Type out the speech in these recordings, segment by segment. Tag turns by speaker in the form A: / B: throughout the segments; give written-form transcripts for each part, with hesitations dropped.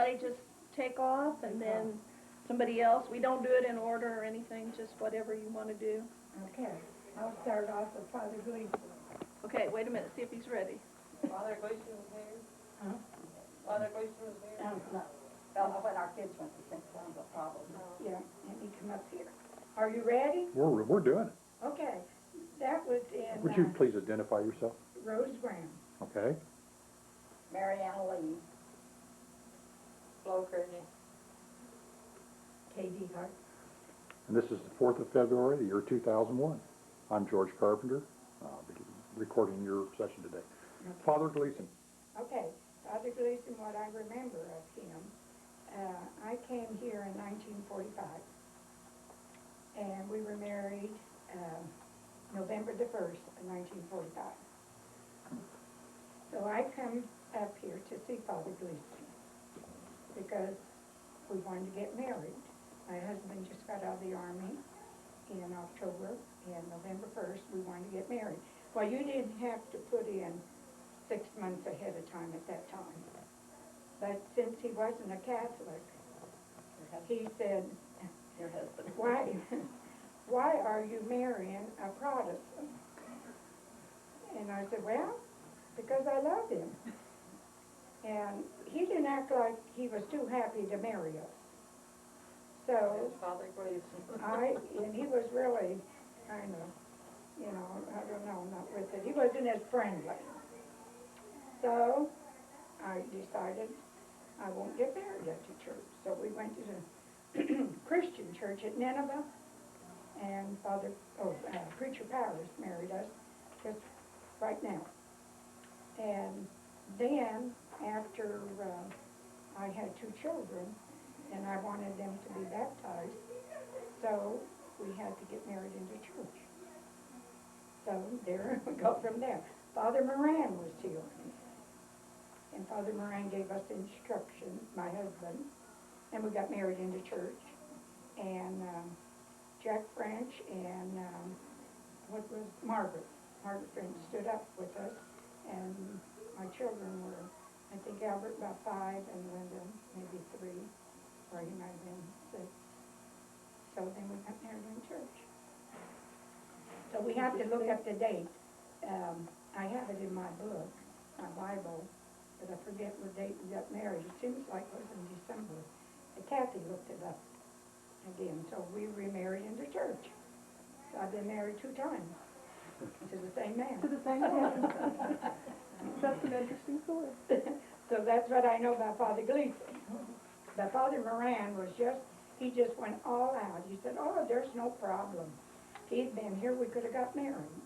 A: somebody just take off and then somebody else. We don't do it in order or anything, just whatever you want to do.
B: Okay, I'll start off with Father Gleason.
A: Okay, wait a minute, see if he's ready.
C: Father Gleason was here?
B: Huh?
C: Father Gleason was here?
B: No.
D: Well, when our kids went to St. John's, probably.
B: Yeah, and he come up here. Are you ready?
E: We're doing it.
B: Okay, that was in
E: Would you please identify yourself?
B: Rose Graham.
E: Okay.
D: Mary Ann Lee.
C: Flo Kearney.
B: K.D. Hart.
E: And this is the 4th of February, the year 2001. I'm George Carpenter, recording your session today.
B: Okay.
E: Father Gleason.
B: Okay, Father Gleason, what I remember of him, I came here in 1945, and we were married November the 1st of 1945. So I come up here to see Father Gleason because we wanted to get married. My husband just got out of the Army in October, and November 1st we wanted to get married. Well, you didn't have to put in 6 months ahead of time at that time. But since he wasn't a Catholic, he said,
D: Your husband.
B: why are you marrying a Protestant? And I said, well, because I love him. And he didn't act like he was too happy to marry us. So,
C: There's Father Gleason.
B: and he was really kind of, I don't know, not with it. He wasn't as friendly. So I decided I won't get married at the church. So we went to the Christian church at Nineveh, and Preacher Powers married us just right now. And then after I had 2 children, and I wanted them to be baptized, so we had to get married in the church. So there we go from there. Father Moran was here. And Father Moran gave us instruction, my husband, and we got married in the church. And Jack French and Margaret French stood up with us, and my children were, I think Albert about 5 and Linda maybe 3, or he might have been 6. So then we got married in church. So we have to look up the date. I have it in my book, my Bible, but I forget what date we got married. It seems like it was in December. And Kathy looked it up again. So we remarried in the church. So I've been married 2 times to the same man.
A: To the same man. That's an interesting story.
B: So that's what I know about Father Gleason. But Father Moran was he just went all out. He said, oh, there's no problem. He'd been here, we could have got married.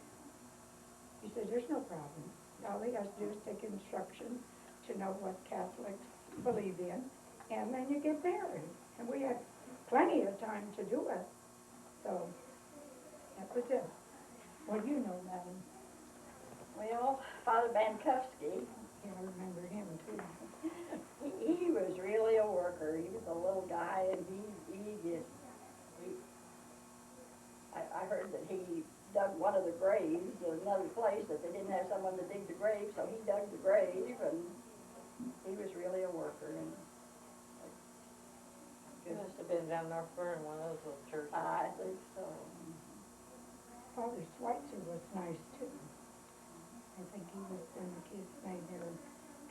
B: He said, there's no problem. All he has to do is take instruction to know what Catholics believe in, and then you get married. And we had plenty of time to do it. So that was it. What do you know about him?
D: Well, Father Bankowski,
B: Yeah, I remember him too.
D: he was really a worker. He was a little guy, and I heard that he dug one of the graves in another place that they didn't have someone to dig the grave, so he dug the grave, and he was really a worker. And
C: He must have been down North Burn, one of those little churches.
D: I think so.
B: Father Schweitzer was nice too. I think he was when the kids made their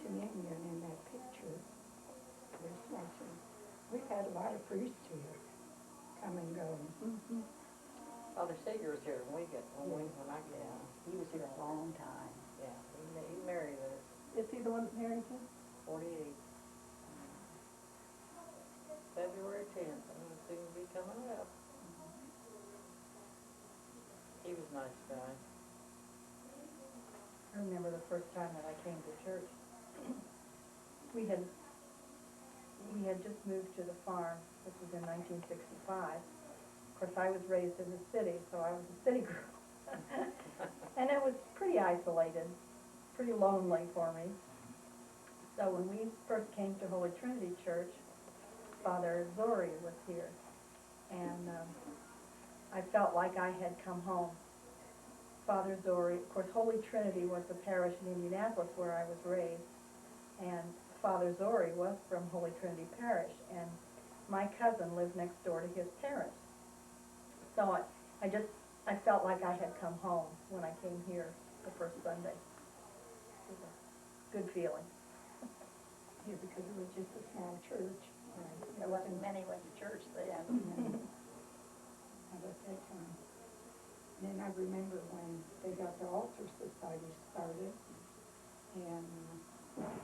B: communion in that picture. Father Schweitzer. We've had a lot of priests here come and go.
A: Mm-hmm.
C: Father Seeger was here when I got
D: Yeah, he was here a long time.
C: Yeah, he married us,
A: Is he the one that married you?
C: 48. February 10th, I'm gonna soon be coming up. He was a nice guy.
F: I remember the first time that I came to church. We had just moved to the farm. This was in 1965. Of course, I was raised in the city, so I was a city girl. And it was pretty isolated, pretty lonely for me. So when we first came to Holy Trinity Church, Father Zori was here. And I felt like I had come home. Father Zori, of course, Holy Trinity was the parish in Indianapolis where I was raised. And Father Zori was from Holy Trinity Parish, and my cousin lived next door to his parents. So I felt like I had come home when I came here the first Sunday. It was a good feeling.
B: Yeah, because it was just a small church.
D: There wasn't many went to church then.
B: At that time. And then I remember when they got the altar society started, and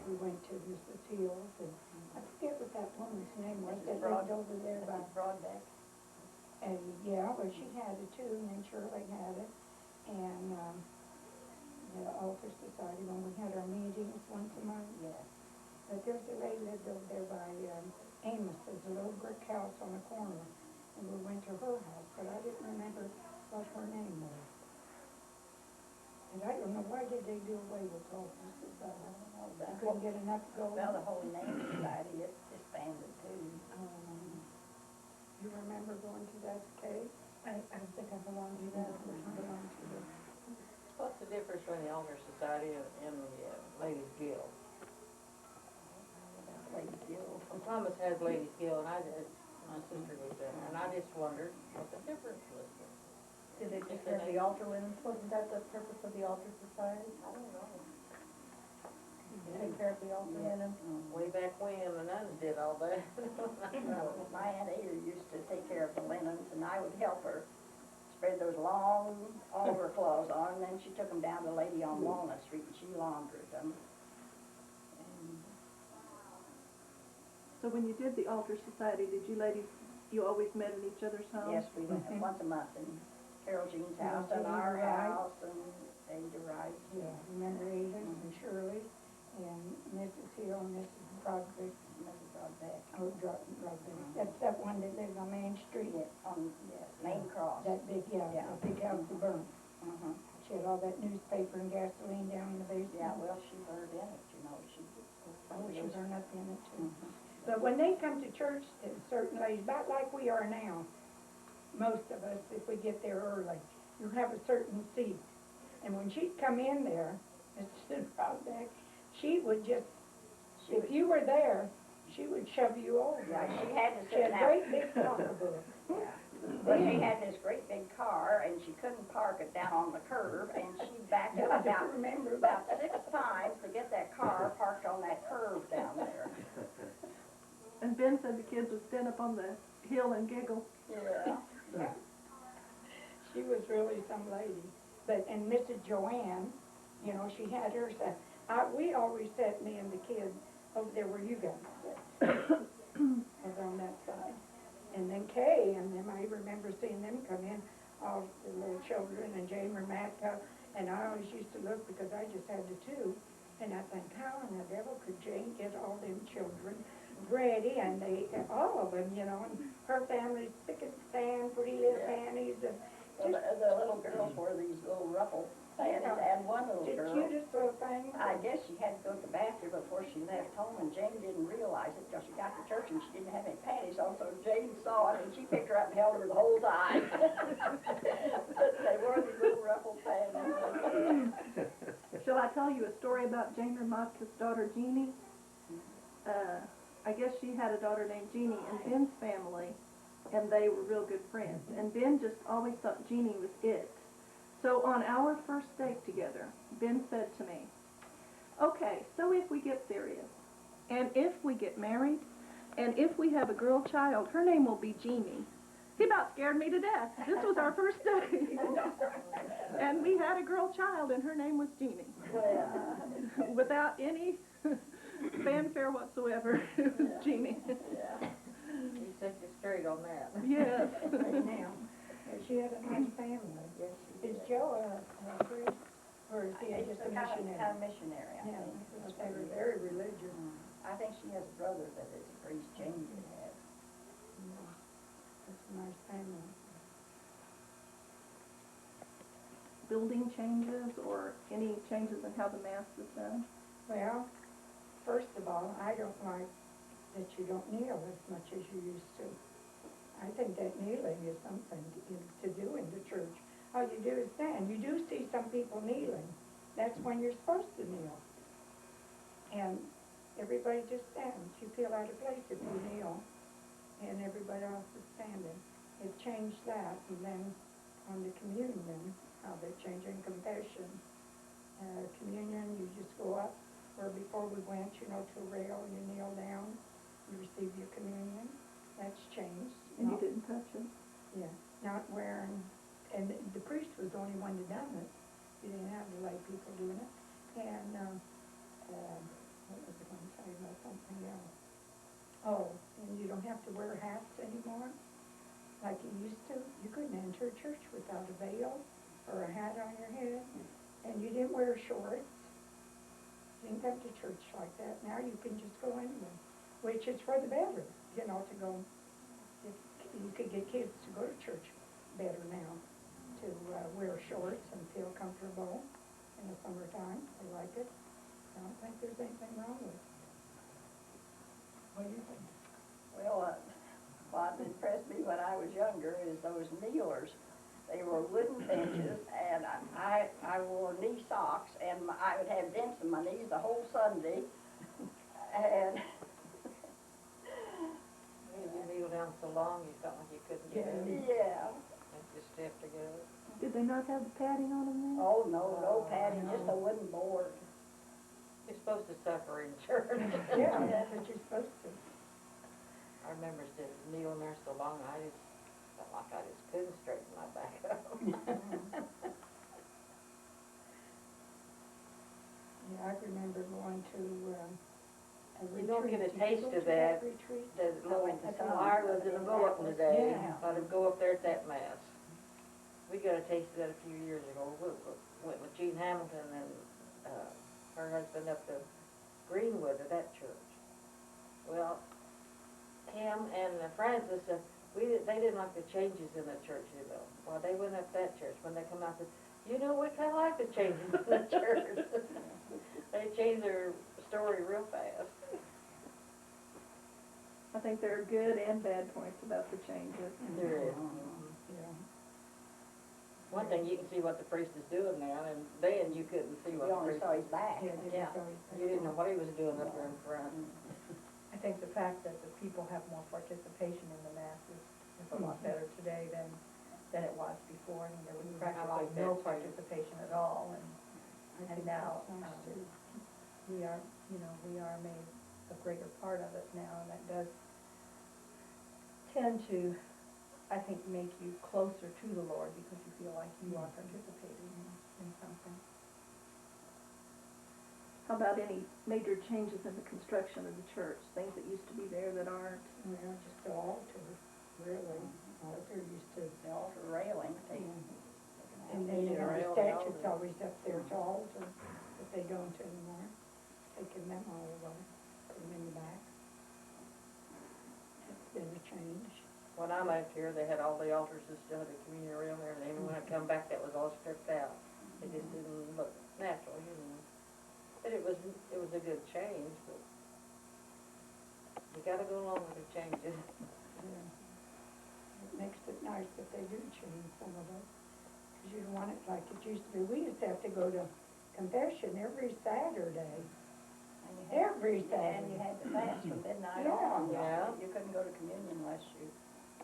B: we went to Mrs. Hill's, and I forget what that woman's name was, that lived over there by,
D: Mrs. Broadbeck.
B: and yeah, well, she had it too, and then Shirley had it, and, the altar society, when we had our meetings once a month.
D: Yes.
B: But there's a lady lived over there by, Amos's, a little brick house on the corner, and we went to her house, but I didn't remember what her name was. And I don't know, why did they do away with altar society? I couldn't get enough going.
D: Well, the Holy Name Society, it disbanded too.
B: You remember going to that, Kay?
F: I don't think I belong to
B: You
F: that.
B: didn't belong to the,
C: What's the difference between the Elder Society and the Ladies Guild?
D: Ladies Guild.
C: Well, Thomas has Ladies Guild, and my sister was there, and I just wondered what the difference was.
F: Did they take care of the altar linens? Wasn't that the purpose of the altar society?
C: I don't know.
F: Take care of the altar linens?
C: Way back when, the nuns did all that.
D: My Aunt Ada used to take care of the linens, and I would help her spread those long altar cloths on, and then she took them down to the lady on Walnut Street, and she laundered them. And
A: So when you did the altar society, did you ladies, you always met at each other's house?
D: yes, we went once a month in Carol Jean's house, and our house, and Ada Wright.
B: yeah, remember Ada and Shirley, and Mrs. Hill, and Mrs. Broderick,
D: Mrs. Broadbeck.
B: Broderick. That's that one that lives on Main Street.
D: Yes, Main Cross.
B: That big,
D: Yeah.
B: that big house that burned.
D: Mhm.
B: She had all that newspaper and gasoline down in the basement.
D: Yeah, well, she burned in it, you know, she.
B: Oh, she burned up in it too.
D: Mhm.
B: But when they come to church, certain ladies, about like we are now, most of us, if we get there early, you have a certain seat. And when she'd come in there, Mrs. Broadbeck, she would just, if you were there, she would shove you over.
D: Yeah, she had to
B: She
D: sit
B: had
D: out.
B: great big pocketbook.
D: Yeah. But she had this great big car, and she couldn't park it down on the curb, and she backed
B: Yeah,
D: up
B: I remember
D: about 6 times to get that car parked on that curb down there.
A: And Ben said the kids would stand up on the hill and giggle.
D: Yeah.
B: She was really some lady. But, and Mrs. Joanne, you know, she had hers, we always sat, me and the kids, over there where you guys sit, over on that side. And then Kay and them, I remember seeing them come in, all the little children, and Jamer Matka, and I always used to look because I just had the two, and I think, how in the devil could Jane get all them children ready, and all of them, you know, and her family's thick as sand, pretty little panties, and
D: Well, the little girls wore these little ruffled panties, and one little
B: the
D: girl,
B: cutest little thing.
D: I guess she had to go to the bathroom before she left home, and Jane didn't realize it till she got to church and she didn't have any panties on, so Jane saw it and she picked her up and held her the whole time. But they wore these little ruffled panties.
A: Shall I tell you a story about Jane Ramatka's daughter Jeannie? I guess she had a daughter named Jeannie in Ben's family, and they were real good friends. And Ben just always thought Jeannie was it. So on our first date together, Ben said to me, okay, so if we get serious, and if we get married, and if we have a girl child, her name will be Jeannie. He about scared me to death. This was our first date. And we had a girl child, and her name was Jeannie. Without any fanfare whatsoever, it was Jeannie.
C: You set you straight on that.
A: Yes.
B: Now, she had a nice family.
D: Yes,
B: Is Joe a priest, or is he just a
D: Kind
B: missionary?
D: of missionary, I
B: Yeah,
D: think.
B: they were very religious.
D: I think she has a brother that is a priest, Jane did have.
B: It's a nice family.
A: Building changes or any changes in how the mass is done?
B: Well, first of all, I don't like that you don't kneel as much as you used to. I think that kneeling is something to do in the church. All you do is stand. You do see some people kneeling. That's when you're supposed to kneel. And everybody just stands. You feel out of place if you kneel, and everybody else is standing. It changed that, and then on the communion, how they changed in confession. Communion, you just go up, where before we went, to a rail, you kneel down, you receive your communion. That's changed.
A: And you didn't touch it.
B: Yeah, not wearing, and the priest was the only one that done it. You didn't have the lay people doing it. And, what was I going to say about something else? Oh, and you don't have to wear hats anymore, like you used to. You couldn't enter a church without a veil or a hat on your head, and you didn't wear shorts. You didn't come to church like that. Now you can just go anywhere, which is for the better, to go. You could get kids to go to church better now, to wear shorts and feel comfortable in the summertime. They like it. I don't think there's anything wrong with it. What do you think?
D: Well, what impressed me when I was younger is those kneelers. They were wooden benches, and I wore knee socks, and I would have dents in my knees the whole Sunday. And
C: You kneel down so long, you felt like you couldn't get up.
D: yeah.
C: Make you stiff to get up.
A: Did they not have the padding on them then?
D: Oh, no padding, just a wooden board.
C: You're supposed to suffer in church.
B: Yeah, that's what you're supposed to.
C: I remember kneeling there so long, I just felt like I just couldn't straighten my back up.
B: Yeah, I remember going to a retreat.
C: You don't get a
B: Did you
C: taste
B: go
C: of
B: to
C: that.
B: retreat?
C: The little
D: went to some.
C: choir was in a bulletin today,
B: Yeah.
C: let him go up there at that mass. We got a taste of that a few years ago. We went with Gene Hamilton and her husband up to Greenwood at that church. Well, Kim and Francis, they didn't like the changes in the church, Well, they went up that church. When they come out, said, we kind of like the changes in the church. They changed their story real fast.
A: I think there are good and bad points about the changes.
C: There is.
B: Yeah.
C: One thing, you can see what the priest is doing now, and then you couldn't see what
D: You
C: the
D: only
C: priest
D: saw his back.
B: Yeah, didn't
C: Yeah.
B: go to-
C: You didn't know what he was doing up there in front.
F: I think the fact that the people have more participation in the masses is a lot better today than it was before. I mean, there was
C: I
F: practically
C: like
F: no
C: that too.
F: participation at all,
B: I
F: and
B: think
F: now,
B: that's nice too.
F: we are made a greater part of it now, and that does tend to, I think, make you closer to the Lord because you feel like you are participating in something.
A: How about any major changes in the construction of the church? Things that used to be there that aren't?
B: Well, just the altar, really. Altar used to.
D: The altar railing,
B: And then
C: Yeah,
B: the
C: rail,
B: statue's
C: altar.
B: always up there to altar, but they don't anymore. Taking them all away, put them in the back. It's been a change.
C: When I moved here, they had all the altars and still had the communion rail and everything, and when I come back, that was all stripped out. It just didn't look natural. But it was a good change, but you gotta go along with the changes.
B: Yeah. It makes it nice that they do change some of it, because you don't want it like it used to be. We used to have to go to confession every Saturday. Every Saturday.
D: And you had to fast from midnight
B: Yeah.
D: on.
C: Yeah.
D: You couldn't go to communion unless you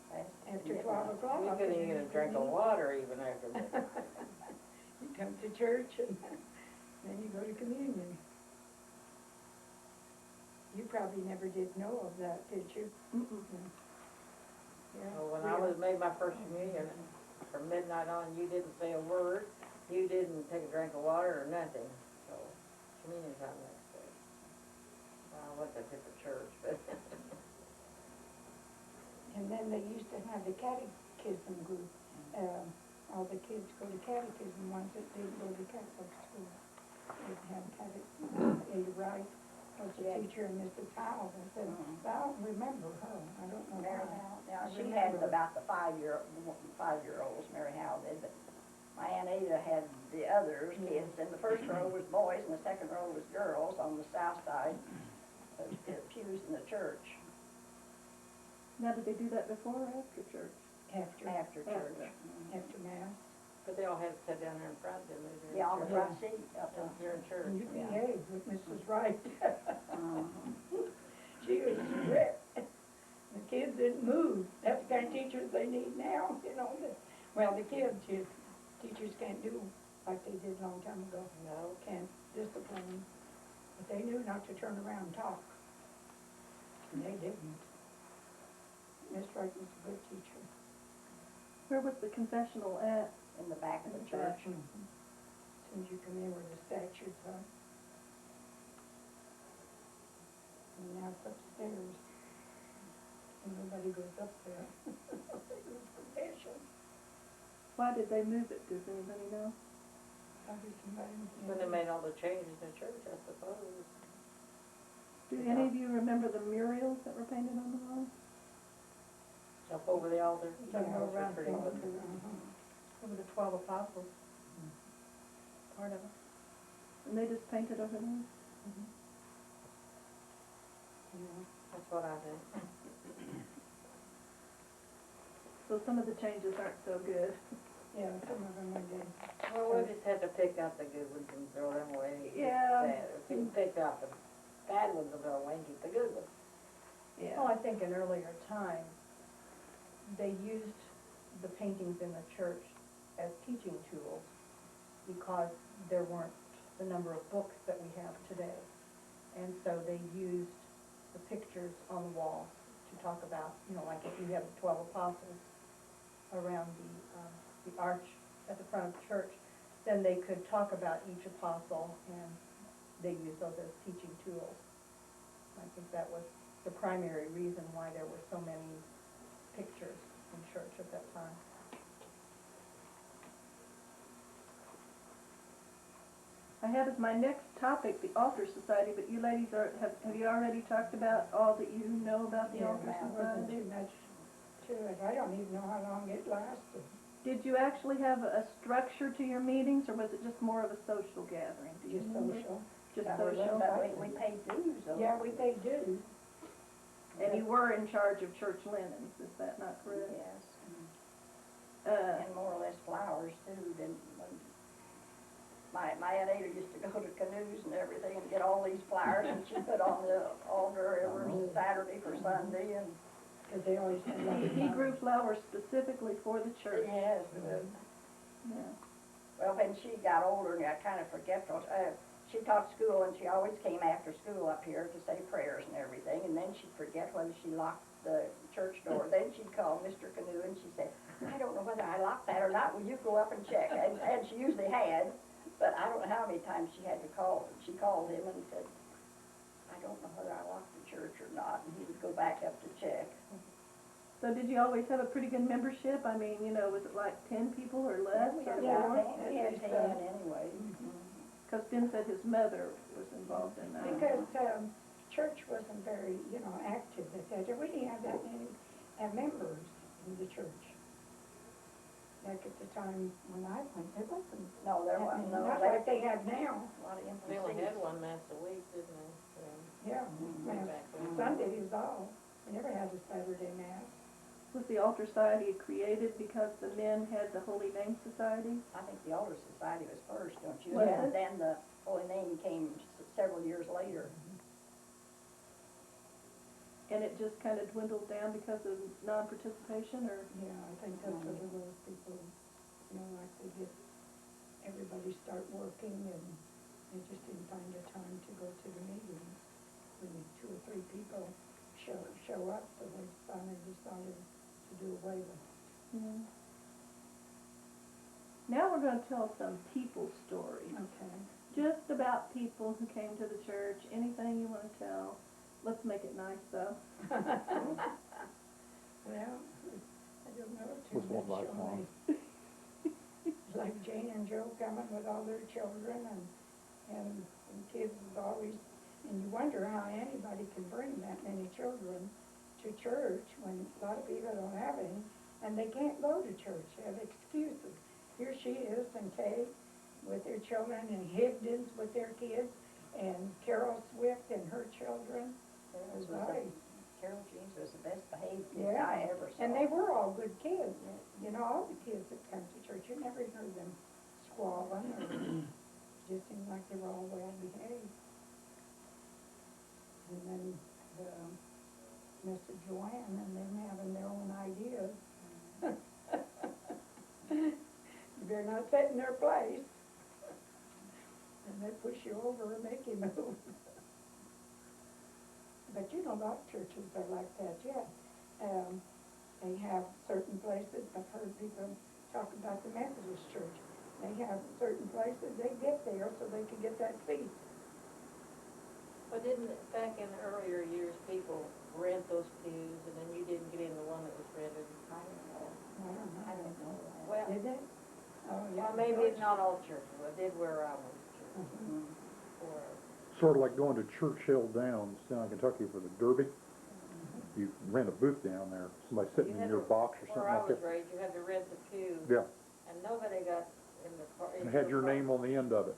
D: fasted.
B: After 12 o'clock.
C: We couldn't even get a drink of water even after that.
B: You come to church and then you go to communion. You probably never did know of that, did you? Yeah.
C: So when I made my first communion, from midnight on, you didn't say a word, you didn't take a drink of water or nothing, so communion time next day. I went to a different church, but.
B: And then they used to have the catechism group. All the kids go to catechism, ones that didn't go to Catholic school. They'd have catechism. Ada Wright was a teacher, and Mrs. Howell. I said, I don't remember her. I don't know
D: Mary
B: why.
D: Howell, now
B: I
D: she had
B: remember.
D: about the five-year-olds, Mary Howell did, but my Aunt Ada had the others, kids, and the first row was boys and the second row was girls on the south side of the pews in the church.
A: Now, did they do that before or after church?
B: After
D: After church.
B: Mass.
C: But they all had to sit down there in front, didn't they?
D: Yeah, on the
C: during
D: front seat up
C: church?
D: there.
C: During church,
B: And you
C: yeah.
B: behaved with Mrs. Wright.
D: Mhm.
B: She was strict. The kids didn't move. That's the kind of teachers they need now, you know. Well, the kids, teachers can't do like they did a long time ago.
C: No.
B: Can't discipline them. But they knew not to turn around and talk. And they didn't. Miss Wright was a good teacher.
A: Where was the confessional at?
D: In the back of the
B: As
D: church.
B: soon as you come in where the statues are. And now it's upstairs. And nobody goes up there. They go to confession.
A: Why did they move it? Does anybody know?
B: Probably somebody.
C: When they made all the changes in church, I suppose.
A: Do any of you remember the murals that were painted on the wall?
C: Up over the altar.
B: Yeah,
C: Those were
B: around
C: pretty
B: the
C: good.
B: altar, uh-huh.
F: Over the 12 apostles. Part of it.
A: And they just painted over there?
B: Yeah.
C: That's what I think.
A: So some of the changes aren't so good.
B: Yeah, some of them are good.
C: Well, we just had to pick out the good ones and throw them away.
A: Yeah.
C: If you pick out the bad ones and throw away and keep the good ones.
F: Well, I think in earlier times, they used the paintings in the church as teaching tools because there weren't the number of books that we have today. And so they used the pictures on the walls to talk about, you know, like if you have the 12 apostles around the arch at the front of the church, then they could talk about each apostle, and they used those as teaching tools. I think that was the primary reason why there were so many pictures in church at that time.
A: I have as my next topic the Altar Society, but you ladies have you already talked about all that you know about the
B: Yeah,
A: Altar
B: that wasn't
A: Society?
B: too much to it. I don't even know how long it lasted.
A: Did you actually have a structure to your meetings, or was it just more of a social gathering? Do you
B: Just
A: remember?
B: social.
A: Just
D: But
A: social?
D: we paid dues, though.
B: Yeah, we paid dues.
A: And you were in charge of church linens, is that not correct?
D: Yes.
A: Uh,
D: And more or less flowers too, didn't, my Aunt Ada used to go to canoes and everything and get all these flowers and she'd put on the altar every Saturday for Sunday and.
B: Because they always had
A: he grew flowers specifically for the church.
D: Yes,
A: Yeah.
D: well, when she got older and got kind of forgetful, she taught school and she always came after school up here to say prayers and everything, and then she'd forget whether she locked the church door. Then she'd call Mr. Canoe and she'd say, I don't know whether I locked that or not, will you go up and check? And she usually had, but I don't know how many times she had to call. She called him and said, I don't know whether I locked the church or not, and he would go back up to check.
A: So did you always have a pretty good membership? I mean, you know, was it like 10 people or less?
D: We
A: or
D: had
B: Yeah,
A: more?
D: about 10,
B: we had
D: 10 anyway.
A: Because Ben said his mother was involved in that.
B: Because church wasn't very, you know, active at that. We didn't have that many members in the church. Like at the time when I went, there wasn't.
D: No, there wasn't, no.
B: Not like they have now.
D: A lot of empty
C: They only
D: seats.
C: had one mass a week, didn't they?
B: Yeah,
C: Way back when.
B: Sunday is all. We never had a Saturday mass.
A: Was the Altar Society created because the men had the Holy Name Society?
D: I think the Altar Society was first, don't you?
A: Was
D: And
A: it?
D: then the Holy Name came several years later.
A: And it just kind of dwindled down because of non-participation, or?
B: Yeah, I think that's what it was. People, you know, like they get, everybody start working and they just didn't find the time to go to the meetings. When 2 or 3 people show up, so they finally decided to do away with it.
A: Yeah. Now we're going to tell some people stories.
B: Okay.
A: Just about people who came to the church. Anything you want to tell. Let's make it nice, though.
B: Well, I don't know too
E: Was one
B: much
E: last
B: on
E: one?
B: it. Like Jane and Joe coming with all their children and kids is always, and you wonder how anybody can bring that many children to church when a lot of people don't have any, and they can't go to church, they have excuses. Here she is, and Kay with their children, and Higdon's with their kids, and Carol Swift and her children.
D: Carol Jeans was the best behaved
B: Yeah,
D: I ever saw.
B: and they were all good kids, you know, all the kids that come to church, you never heard them squalling or just seemed like they were all well behaved. And then Mr. Joanne and them having their own ideas. You better not sit in their place. And they push you over and make you move. But you know, a lot of churches are like that yet. They have certain places, I've heard people talk about the Methodist church. They have certain places they get there so they can get that feast.
C: But didn't, back in earlier years, people rent those pews, and then you didn't get in the one that was rented?
D: I don't know.
B: I
D: I don't know.
C: Well,
B: Did they? Oh, yeah.
C: well, maybe not all churches, but I did where I went to church.
B: Mhm.
C: Or,
E: Sort of like going to Churchill Downs down in Kentucky for the Derby. You rent a booth down there, somebody sitting
C: You
E: in
C: had
E: your
C: to-
E: box or something
C: where I
E: like
C: was
E: that.
C: raised, you had to rent the pew,
E: Yeah,
C: and nobody got in the car.
E: and it had your name on the end of it.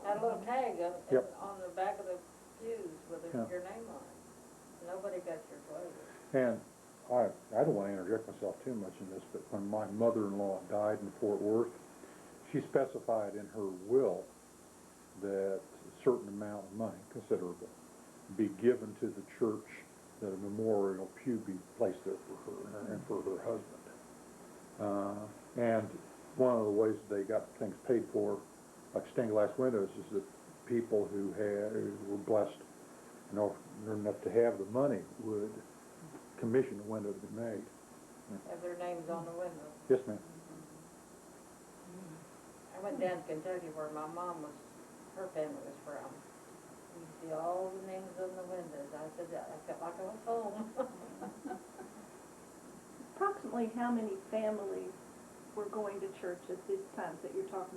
C: Had a little tag on,
E: Yep.
C: on the back of the pews with
E: Yeah.
C: your name on it. Nobody got your place.
E: And I don't want to interject myself too much in this, but when my mother-in-law died in Fort Worth, she specified in her will that a certain amount of money, considerable, be given to the church, that a memorial pew be placed there for her and for her husband. And one of the ways they got things paid for, like stained glass windows, is that people who were blessed enough to have the money would commission a window to be made.
C: Have their names on the window.
E: Yes, ma'am.
C: I went down to Kentucky where my mom was, her family was from. You see all the names on the windows. I said, I felt like I was home.
A: Approximately how many families were going to church at these times that you're talking